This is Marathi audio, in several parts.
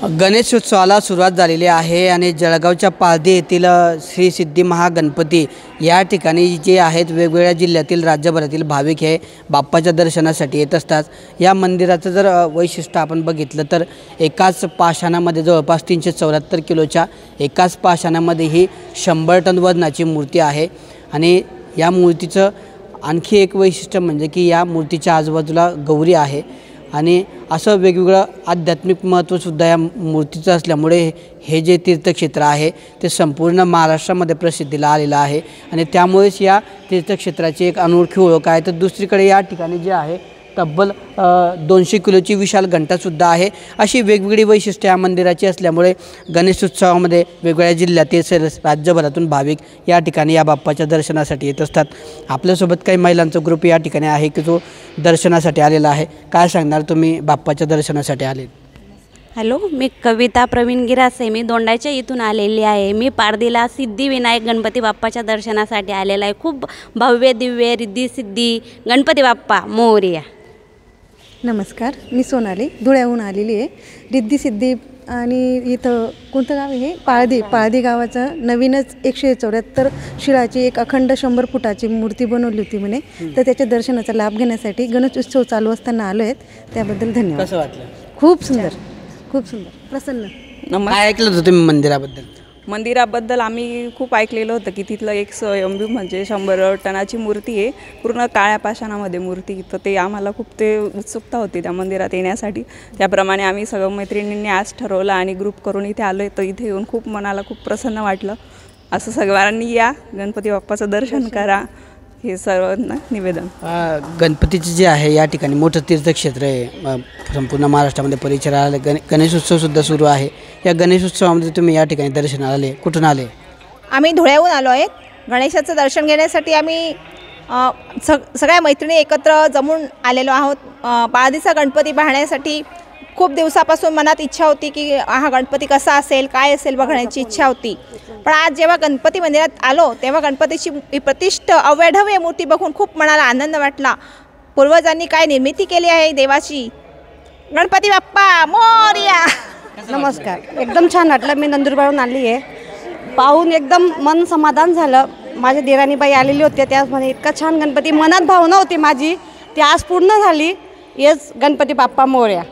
गणेशोत्सवाला सुरुवात झालेली आहे आणि जळगावच्या पारधी येथील श्री सिद्धी महागणपती या ठिकाणी जे आहेत वेगवेगळ्या जिल्ह्यातील राज्यभरातील भाविक हे बाप्पाच्या दर्शनासाठी येत असतात। या मंदिराचं जर वैशिष्ट्य आपण बघितलं तर एकाच पाषाणामध्ये जवळपास 374 किलोच्या एकाच पाषाणामध्ये ही 100 टन वजनाची मूर्ती आहे। आणि या मूर्तीचं आणखी एक वैशिष्ट्य म्हणजे की या मूर्तीच्या आजूबाजूला गौरी आहे आणि असं वेगवेगळं आध्यात्मिक महत्त्वसुद्धा या मूर्तीचं असल्यामुळे हे जे तीर्थक्षेत्र आहे ते संपूर्ण महाराष्ट्रामध्ये प्रसिद्धीला आलेलं आहे आणि त्यामुळेच या तीर्थक्षेत्राची एक अनोळखी ओळख आहे। तर दुसरीकडे या ठिकाणी जे आहे तब्बल 200 किलोची विशाल घंटासुद्धा आहे। अशी वेगवेगळी वैशिष्ट्ये या मंदिराची असल्यामुळे गणेशोत्सवामध्ये वेगवेगळ्या जिल्ह्यातील राज्यभरातून भाविक या ठिकाणी या बाप्पाच्या दर्शनासाठी येत असतात। आपल्यासोबत काही महिलांचा ग्रुप या ठिकाणी आहे की जो दर्शनासाठी आलेला आहे। काय सांगणार तुम्ही बाप्पाच्या दर्शनासाठी आले? हॅलो, मी कविता प्रवीण गिरासे, मी दोंडाच्या इथून आलेली आहे। मी पारधीला सिद्धिविनायक गणपती बाप्पाच्या दर्शनासाठी आलेला आहे। खूप भव्य दिव्य रिद्धी सिद्धी गणपती बाप्पा मोरया। नमस्कार, मी सोनाली धुळ्याहून आलेली आहे। रिद्धी सिद्धी आणि इथं कोणतं गाव आहे? पारधी गावाचं नवीनच 174 शिळाची एक अखंड 100 फुटाची मूर्ती बनवली होती म्हणे, तर त्याच्या दर्शनाचा लाभ घेण्यासाठी गणेश उत्सव चालू असताना आलो आहेत। त्याबद्दल धन्यवाद। कसं वाटलं? खूप सुंदर, खूप सुंदर, प्रसन्न। काय ऐकलं होतं तुम्ही मंदिराबद्दल? मंदिराबद्दल आम्ही खूप ऐकलेलं होतं की तिथलं एक स्वयंभू म्हणजे 100 टनाची मूर्ती आहे, पूर्ण काळ्या पाषाणामध्ये मूर्ती। तर ते आम्हाला खूप ते उत्सुकता होती त्या मंदिरात येण्यासाठी। त्याप्रमाणे आम्ही सगळं मैत्रिणींनी आज ठरवलं आणि ग्रुप करून इथे आलो आहे। तर इथे येऊन खूप मनाला खूप प्रसन्न वाटलं। असं सगळ्यांनी या गणपती बाप्पाचं दर्शन करा हे सर्वांना निवेदन। गणपतीचे जे आहे या ठिकाणी मोठं तीर्थक्षेत्र आहे, संपूर्ण महाराष्ट्रामध्ये परिचयाला गणेशोत्सवसुद्धा सुरू आहे। या गणेशोत्सवामध्ये तुम्ही या ठिकाणी दर्शनाला आले, कुठून आले? आम्ही धुळ्याहून आलो आहे। गणेशाचं दर्शन घेण्यासाठी आम्ही सगळ्या मैत्रिणी एकत्र जमून आलेलो आहोत। पारधीचा गणपती पाहण्यासाठी खूप दिवसापासून मनात इच्छा होती की हा गणपती कसा असेल काय असेल बघण्याची इच्छा होती। पण आज जेव्हा गणपती मंदिरात आलो तेव्हा गणपतीची प्रतिष्ठ अवैढव्य मूर्ती बघून खूप मनाला आनंद वाटला। पूर्वजांनी काय निर्मिती केली आहे देवाची। गणपती बाप्पा मोरया। नमस्कार, एकदम छान वाटलं। मी नंदुरबारहून आली आहे, पाहून एकदम मन समाधान झालं। माझ्या देराणीबाई आलेली होत्या, त्याच म्हणे इतका छान गणपती, मनात भावना होती माझी ती आज पूर्ण झाली। येस गणपती बाप्पा मोरया।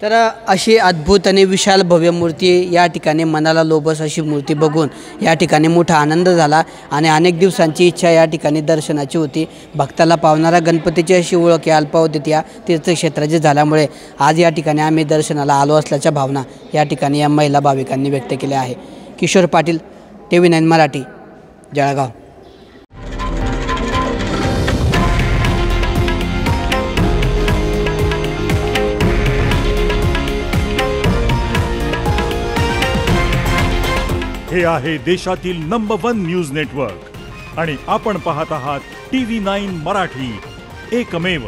तर अशी अद्भुत आणि विशाल भव्य मूर्ती या ठिकाणी मनाला लोभस अशी मूर्ती बघून या ठिकाणी मोठा आनंद झाला आणि अनेक दिवसांची इच्छा या ठिकाणी दर्शनाची होती। भक्ताला पावणारा गणपतीची अशी ओळख या अल्पावधीत या तीर्थक्षेत्राची झाल्यामुळे आज या ठिकाणी आम्ही दर्शनाला आलो असल्याच्या भावना या ठिकाणी या महिला भाविकांनी व्यक्त केल्या आहे। किशोर पाटील, TV9 मराठी, जळगाव। हे आहे देशातील नंबर 1 न्यूज नेटवर्क आणि आपण पाहत आहात TV9 मराठी, एकमेव।